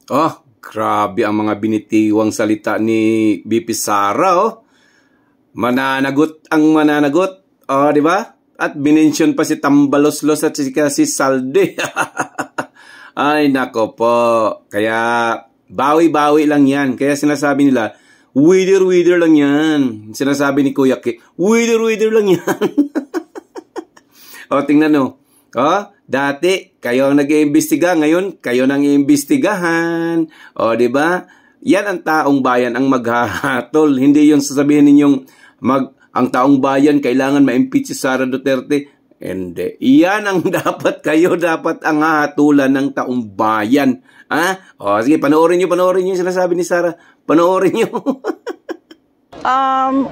Oh, grabe ang mga binitiwang salita ni BP Sara, oh. Mananagot ang mananagot. Oh, di ba? At binensyon pa si Tambaloslos at si Salde. Ay, nako po. Kaya, bawi-bawi lang yan. Kaya sinasabi nila, wither lang yan. Sinasabi ni Kuya Ki, wither lang yan. O, tingnan no. O, dati, kayo ang nag-iimbestiga. Ngayon, kayo nang iimbestigahan. O, di ba? Yan ang taong bayan ang maghahatol. Hindi yung sasabihin ninyong ang taong bayan kailangan ma-impeach si Sara Duterte. Hindi. Yan ang dapat ang hahatulan ng taong bayan. Ha? O, sige, panoorin nyo yung sinasabi ni Sara. Panoorin nyo.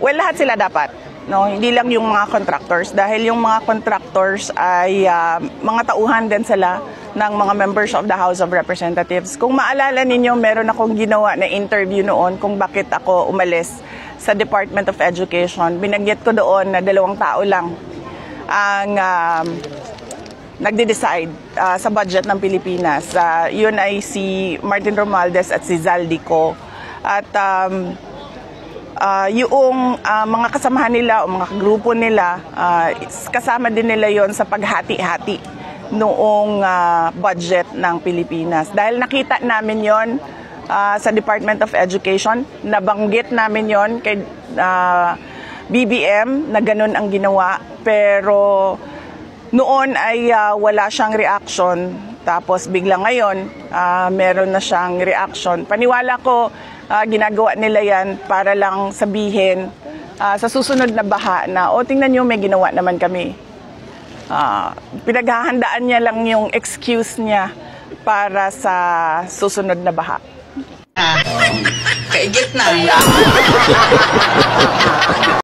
Well, lahat sila dapat. No, hindi lang yung mga contractors dahil yung mga contractors ay mga tauhan din sila ng mga members of the House of Representatives. Kung maalala ninyo, meron akong ginawa na interview noon kung bakit ako umalis sa Department of Education. Binagyat ko doon na 2 tao lang ang nagde-decide sa budget ng Pilipinas. Yun ay si Martin Romualdez at si Zaldico. At yung mga kasamahan nila o mga grupo nila, kasama din nila yon sa paghati-hati noong budget ng Pilipinas. Dahil nakita namin yon sa Department of Education, nabanggit namin yon kay BBM na ganun ang ginawa, pero noon ay wala siyang reaction. Tapos bigla ngayon, meron na siyang reaction. Paniwala ko, ginagawa nila yan para lang sabihin sa susunod na baha na, tingnan nyo, may ginawa naman kami. Pinaghahandaan niya lang yung excuse niya para sa susunod na baha. Kaigit na.